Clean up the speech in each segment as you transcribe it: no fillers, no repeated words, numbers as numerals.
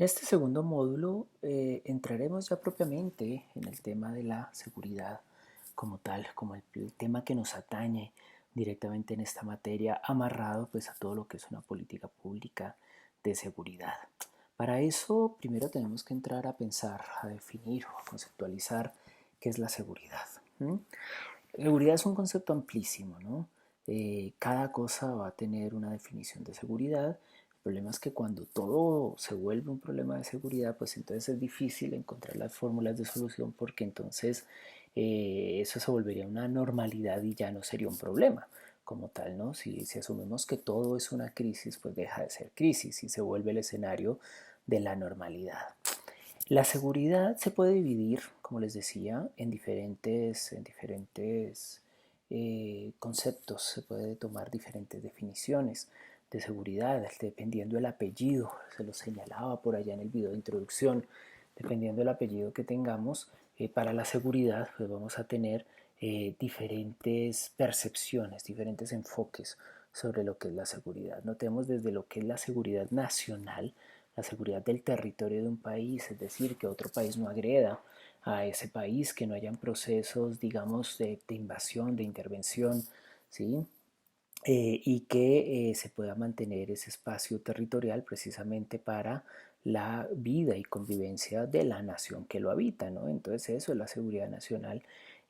En este segundo módulo entraremos ya propiamente en el tema de la seguridad como tal, como el tema que nos atañe directamente en esta materia, amarrado pues a todo lo que es una política pública de seguridad. Para eso primero tenemos que entrar a pensar, a definir o a conceptualizar qué es la seguridad. ¿Mm? Seguridad es un concepto amplísimo, ¿no? Cada cosa va a tener una definición de seguridad. El problema es que cuando todo se vuelve un problema de seguridad, pues entonces es difícil encontrar las fórmulas de solución porque entonces eso se volvería una normalidad y ya no sería un problema como tal, ¿no? Si asumimos que todo es una crisis, pues deja de ser crisis y se vuelve el escenario de la normalidad. La seguridad se puede dividir, como les decía, en diferentes conceptos. Se puede tomar diferentes definiciones de seguridad, dependiendo del apellido. Se lo señalaba por allá en el video de introducción. Dependiendo del apellido que tengamos, para la seguridad, pues vamos a tener diferentes percepciones, diferentes enfoques sobre lo que es la seguridad. Notemos desde lo que es la seguridad nacional, la seguridad del territorio de un país, es decir, que otro país no agreda a ese país, que no hayan procesos, digamos, de invasión, de intervención, ¿sí? Y que se pueda mantener ese espacio territorial precisamente para la vida y convivencia de la nación que lo habita, ¿no? Entonces eso es la seguridad nacional.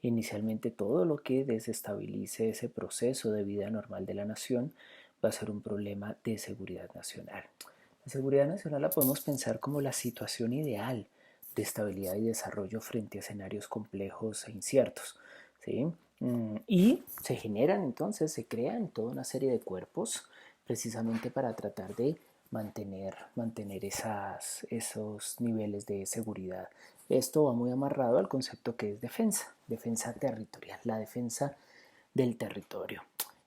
Inicialmente todo lo que desestabilice ese proceso de vida normal de la nación va a ser un problema de seguridad nacional. La seguridad nacional la podemos pensar como la situación ideal de estabilidad y desarrollo frente a escenarios complejos e inciertos, ¿sí? Y se generan entonces, se crean toda una serie de cuerpos precisamente para tratar de mantener esos niveles de seguridad. Esto va muy amarrado al concepto que es defensa, defensa territorial, la defensa del territorio.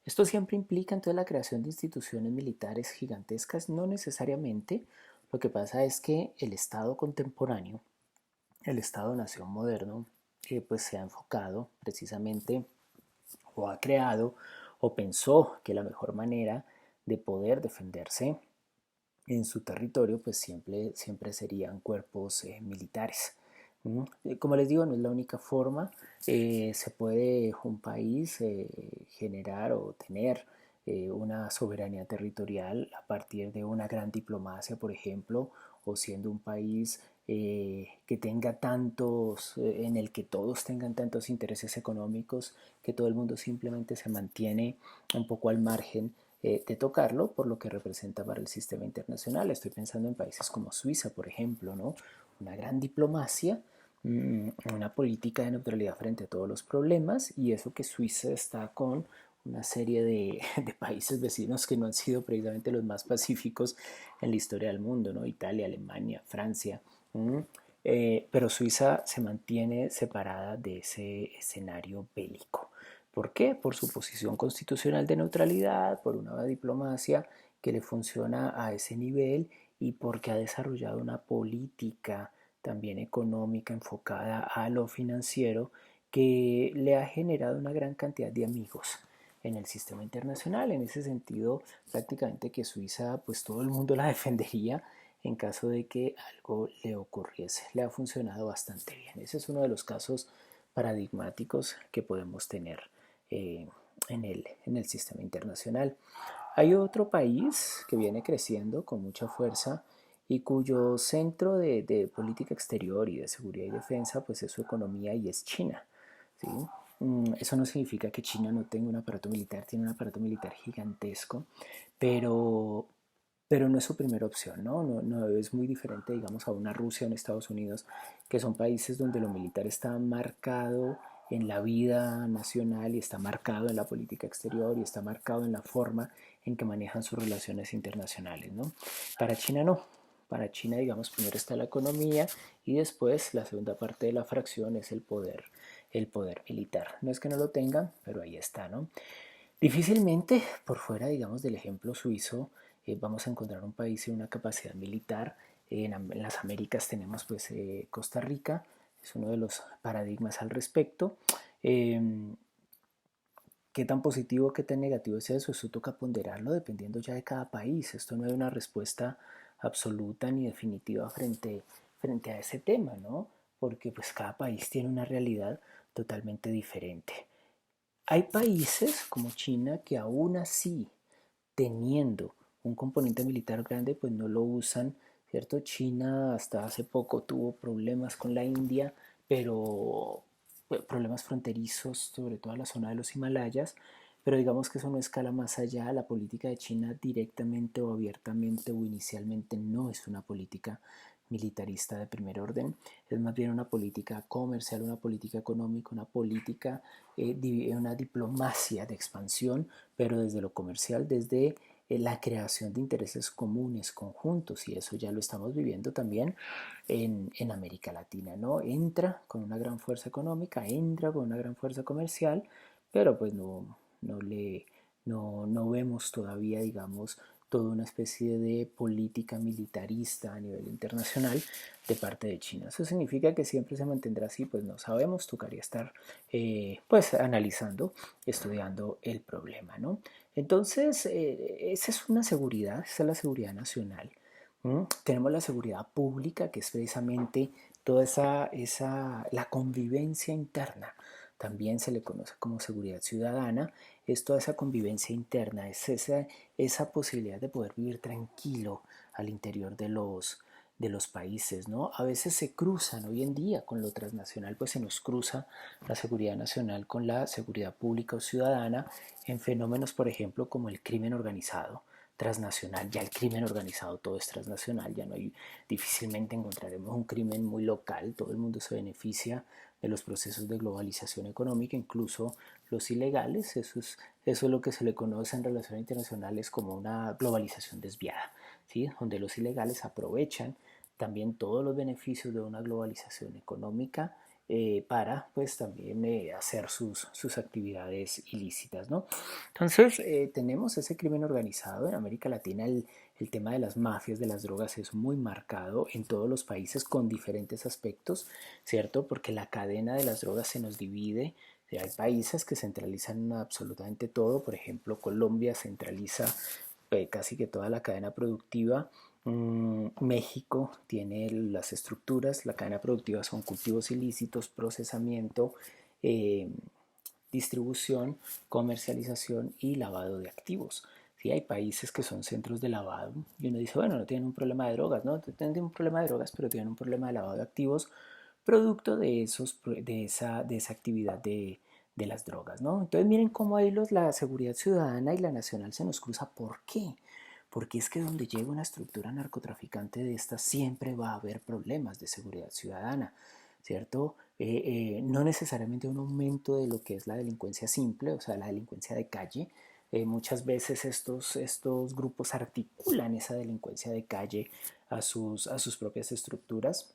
Esto siempre implica entonces la creación de instituciones militares gigantescas, no necesariamente. Lo que pasa es que el Estado contemporáneo, el Estado-nación moderno, pues se ha enfocado precisamente o ha creado o pensó que la mejor manera de poder defenderse en su territorio pues siempre serían cuerpos militares. Como les digo, no es la única forma. Se puede un país generar o tener una soberanía territorial a partir de una gran diplomacia, por ejemplo, o siendo un país que tenga tantos, en el que todos tengan tantos intereses económicos, que todo el mundo simplemente se mantiene un poco al margen de tocarlo por lo que representa para el sistema internacional. Estoy pensando en países como Suiza, por ejemplo, ¿no? Una gran diplomacia, una política de neutralidad frente a todos los problemas, y eso que Suiza está con una serie de países vecinos que no han sido precisamente los más pacíficos en la historia del mundo, ¿no? Italia, Alemania, Francia. Pero Suiza se mantiene separada de ese escenario bélico. ¿Por qué? Por su posición constitucional de neutralidad, por una diplomacia que le funciona a ese nivel y porque ha desarrollado una política también económica enfocada a lo financiero que le ha generado una gran cantidad de amigos en el sistema internacional. En ese sentido, prácticamente que Suiza, pues todo el mundo la defendería en caso de que algo le ocurriese. Le ha funcionado bastante bien. Ese es uno de los casos paradigmáticos que podemos tener eh, en el sistema internacional. Hay otro país que viene creciendo con mucha fuerza y cuyo centro de política exterior y de seguridad y defensa pues es su economía y es China, ¿sí? Eso no significa que China no tenga un aparato militar, tiene un aparato militar gigantesco, pero, pero no es su primera opción, ¿no? No es muy diferente, digamos, a una Rusia o un Estados Unidos, que son países donde lo militar está marcado en la vida nacional y está marcado en la política exterior y está marcado en la forma en que manejan sus relaciones internacionales, ¿no? Para China no. Para China, digamos, primero está la economía y después la segunda parte de la fracción es el poder militar. No es que no lo tengan, pero ahí está, ¿no? Difícilmente, por fuera, digamos, del ejemplo suizo, vamos a encontrar un país en una capacidad militar. En las Américas tenemos pues Costa Rica, es uno de los paradigmas al respecto. Eh, ¿Qué tan positivo, qué tan negativo es eso? Eso toca ponderarlo dependiendo ya de cada país. Esto no hay una respuesta absoluta ni definitiva frente a ese tema, ¿no? Porque pues cada país tiene una realidad totalmente diferente. Hay países como China que aún así, teniendo un componente militar grande, pues no lo usan, ¿cierto? China hasta hace poco tuvo problemas con la India, pero problemas fronterizos, sobre todo en la zona de los Himalayas, pero digamos que eso no escala más allá. La política de China directamente o abiertamente o inicialmente no es una política militarista de primer orden, es más bien una política comercial, una política económica, una política, una diplomacia de expansión, pero desde lo comercial, desde la creación de intereses comunes, conjuntos, y eso ya lo estamos viviendo también en América Latina, ¿no? Entra con una gran fuerza económica, entra con una gran fuerza comercial, pero pues no vemos todavía, digamos, toda una especie de política militarista a nivel internacional de parte de China. ¿Eso significa que siempre se mantendrá así? Pues no sabemos, tocaría estar pues analizando, estudiando el problema, ¿no? Entonces, esa es una seguridad, esa es la seguridad nacional. Tenemos la seguridad pública, que es precisamente toda la convivencia interna. También se le conoce como seguridad ciudadana. Es toda esa convivencia interna, es esa posibilidad de poder vivir tranquilo al interior de los países, ¿no? A veces se cruzan hoy en día con lo transnacional, pues se nos cruza la seguridad nacional con la seguridad pública o ciudadana en fenómenos, por ejemplo, como el crimen organizado transnacional. Ya el crimen organizado todo es transnacional, ya no hay, difícilmente encontraremos un crimen muy local, todo el mundo se beneficia de los procesos de globalización económica, incluso los ilegales. Eso es lo que se le conoce en relaciones internacionales como una globalización desviada, ¿sí? Donde los ilegales aprovechan también todos los beneficios de una globalización económica para pues también hacer sus actividades ilícitas, ¿no? Entonces tenemos ese crimen organizado en América Latina. El tema de las mafias de las drogas es muy marcado en todos los países con diferentes aspectos, ¿cierto? Porque la cadena de las drogas se nos divide. Hay países que centralizan absolutamente todo. Por ejemplo, Colombia centraliza casi que toda la cadena productiva. México tiene las estructuras, la cadena productiva son cultivos ilícitos, procesamiento, eh, distribución, comercialización y lavado de activos. ¿Sí? Hay países que son centros de lavado y uno dice, bueno, no tienen un problema de drogas, no tienen un problema de drogas, pero tienen un problema de lavado de activos producto de esa actividad de las drogas, ¿no? Entonces miren cómo ahí la seguridad ciudadana y la nacional se nos cruza. ¿Por qué? Porque es que donde llega una estructura narcotraficante de estas siempre va a haber problemas de seguridad ciudadana, ¿cierto? No necesariamente un aumento de lo que es la delincuencia simple, o sea, la delincuencia de calle. Muchas veces estos grupos articulan esa delincuencia de calle a sus propias estructuras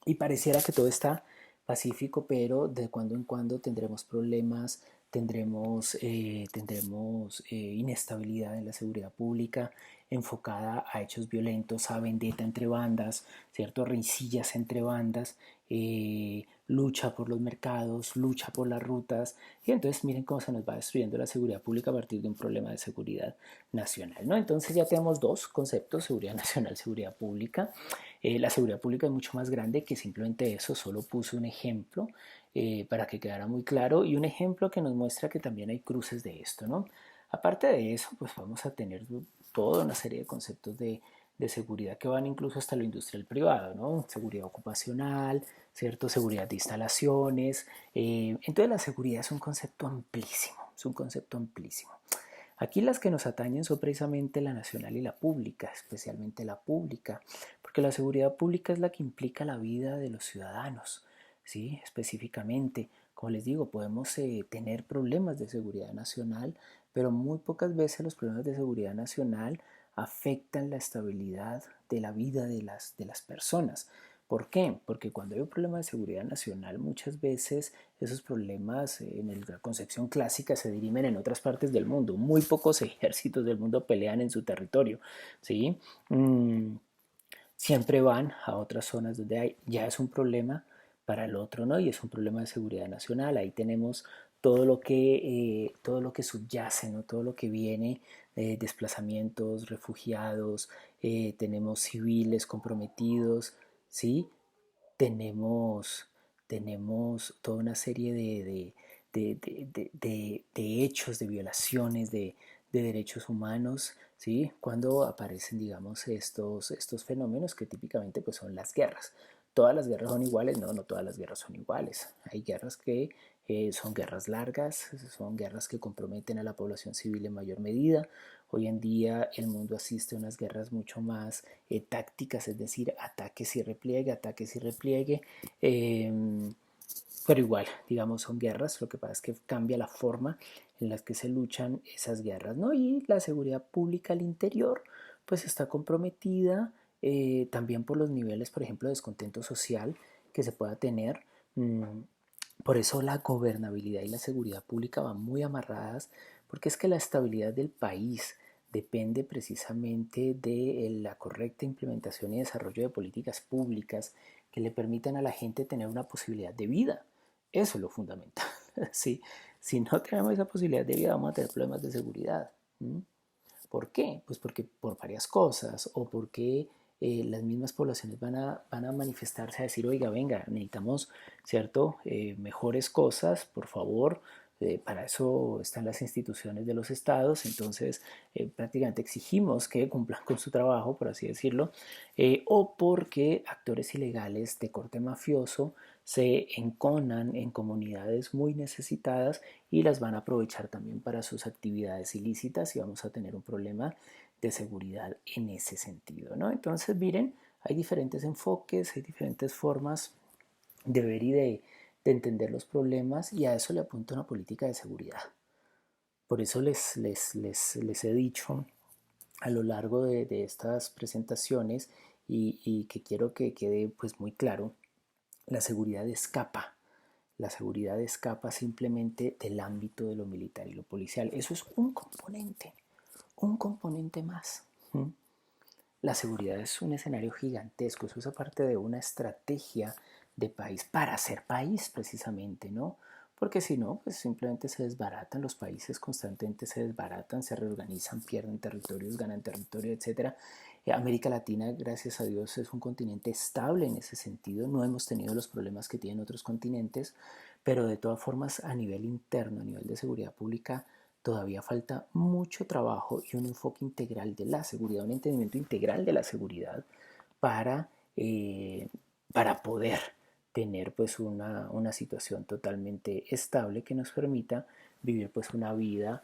y pareciera que todo está pacífico, pero de cuando en cuando tendremos problemas, tendremos inestabilidad en la seguridad pública enfocada a hechos violentos, a vendetta entre bandas, ¿cierto? Rencillas entre bandas, lucha por los mercados, lucha por las rutas, y entonces miren cómo se nos va destruyendo la seguridad pública a partir de un problema de seguridad nacional, ¿no? Entonces ya tenemos dos conceptos, seguridad nacional, seguridad pública. La seguridad pública es mucho más grande que simplemente eso, solo puse un ejemplo para que quedara muy claro y un ejemplo que nos muestra que también hay cruces de esto, ¿no? Aparte de eso, pues vamos a tener toda una serie de conceptos de seguridad que van incluso hasta lo industrial privado, ¿no? Seguridad ocupacional, ¿cierto? Seguridad de instalaciones. Entonces la seguridad es un concepto amplísimo, es un concepto amplísimo. Aquí las que nos atañen son precisamente la nacional y la pública, especialmente la pública, porque la seguridad pública es la que implica la vida de los ciudadanos, ¿sí? Específicamente, como les digo, podemos tener problemas de seguridad nacional, pero muy pocas veces los problemas de seguridad nacional afectan la estabilidad de la vida de las personas. ¿Por qué? Porque cuando hay un problema de seguridad nacional, muchas veces esos problemas en la concepción clásica se dirimen en otras partes del mundo. Muy pocos ejércitos del mundo pelean en su territorio, ¿sí? Siempre van a otras zonas donde ya es un problema para el otro, ¿no? Y es un problema de seguridad nacional. Ahí tenemos todo lo que subyace, ¿no? Todo lo que viene desplazamientos, refugiados, tenemos civiles comprometidos, ¿sí? tenemos, tenemos toda una serie de hechos, de violaciones de derechos humanos, ¿sí? Cuando aparecen, digamos, estos fenómenos que típicamente pues, son las guerras. ¿Todas las guerras son iguales? No, no todas las guerras son iguales. Hay guerras que son guerras largas, son guerras que comprometen a la población civil en mayor medida. Hoy en día el mundo asiste a unas guerras mucho más tácticas, es decir, ataques y repliegue, ataques y repliegue. Pero igual, digamos, son guerras, lo que pasa es que cambia la forma en la que se luchan esas guerras, ¿no? Y la seguridad pública al interior, pues está comprometida también por los niveles, por ejemplo, de descontento social que se pueda tener. Por eso la gobernabilidad y la seguridad pública van muy amarradas, porque es que la estabilidad del país depende precisamente de la correcta implementación y desarrollo de políticas públicas que le permitan a la gente tener una posibilidad de vida. Eso es lo fundamental. ¿Sí? Si no tenemos esa posibilidad de vida, vamos a tener problemas de seguridad. ¿Mm? ¿Por qué? Pues porque por varias cosas o porque las mismas poblaciones van a manifestarse a decir, oiga, venga, necesitamos, ¿cierto? Mejores cosas, por favor. Para eso están las instituciones de los estados, entonces prácticamente exigimos que cumplan con su trabajo, por así decirlo, o porque actores ilegales de corte mafioso se enconan en comunidades muy necesitadas y las van a aprovechar también para sus actividades ilícitas y vamos a tener un problema de seguridad en ese sentido, ¿no? Entonces, miren, hay diferentes enfoques, hay diferentes formas de ver y de entender los problemas y a eso le apunta una política de seguridad. Por eso les he dicho a lo largo de estas presentaciones y que quiero que quede pues muy claro, la seguridad escapa. La seguridad escapa simplemente del ámbito de lo militar y lo policial. Eso es un componente más. ¿Mm? La seguridad es un escenario gigantesco, eso es aparte de una estrategia de país para ser país precisamente, ¿no? Porque si no, pues simplemente se desbaratan, los países constantemente se desbaratan, se reorganizan, pierden territorios, ganan territorio, etcétera. América Latina, gracias a Dios, es un continente estable en ese sentido, no hemos tenido los problemas que tienen otros continentes, pero de todas formas a nivel interno, a nivel de seguridad pública, todavía falta mucho trabajo y un enfoque integral de la seguridad, un entendimiento integral de la seguridad para, eh, para poder tener pues una situación totalmente estable que nos permita vivir pues una vida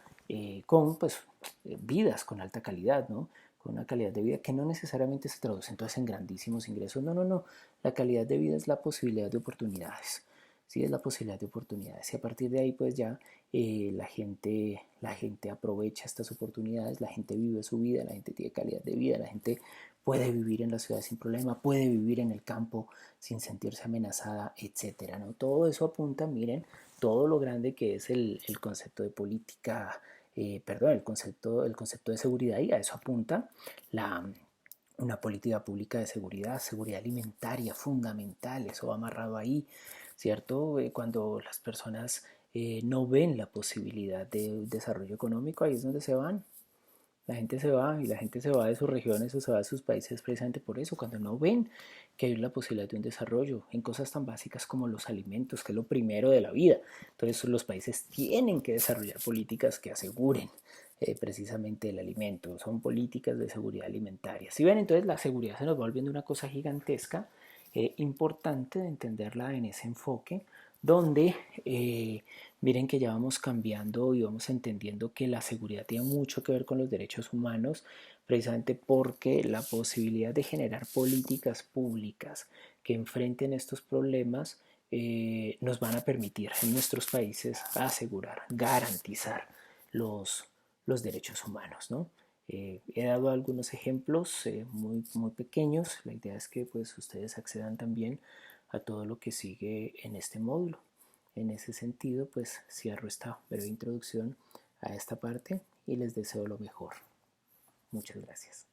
con pues vidas con alta calidad, ¿no? Con una calidad de vida que no necesariamente se traduce entonces en grandísimos ingresos, no, no, no, la calidad de vida es la posibilidad de oportunidades, sí, es la posibilidad de oportunidades y a partir de ahí pues ya la gente aprovecha estas oportunidades, la gente vive su vida, la gente tiene calidad de vida, la gente puede vivir en la ciudad sin problema, puede vivir en el campo sin sentirse amenazada, etcétera, ¿no? Todo eso apunta, miren, todo lo grande que es el concepto de política, perdón, el concepto de seguridad y a eso apunta la, una política pública de seguridad, seguridad alimentaria fundamental, eso va amarrado ahí, ¿cierto? Cuando las personas no ven la posibilidad de desarrollo económico, ahí es donde se van. La gente se va y la gente se va de sus regiones o se va de sus países precisamente por eso, cuando no ven que hay la posibilidad de un desarrollo en cosas tan básicas como los alimentos, que es lo primero de la vida. Entonces los países tienen que desarrollar políticas que aseguren precisamente el alimento, son políticas de seguridad alimentaria. Si ven, entonces la seguridad se nos va volviendo una cosa gigantesca, importante de entenderla en ese enfoque, donde miren que ya vamos cambiando y vamos entendiendo que la seguridad tiene mucho que ver con los derechos humanos, precisamente porque la posibilidad de generar políticas públicas que enfrenten estos problemas nos van a permitir en nuestros países asegurar, garantizar los, los derechos humanos, ¿no? He dado algunos ejemplos muy, muy pequeños. La idea es que pues, ustedes accedan también a todo lo que sigue en este módulo. En ese sentido, pues cierro esta breve introducción a esta parte y les deseo lo mejor. Muchas gracias.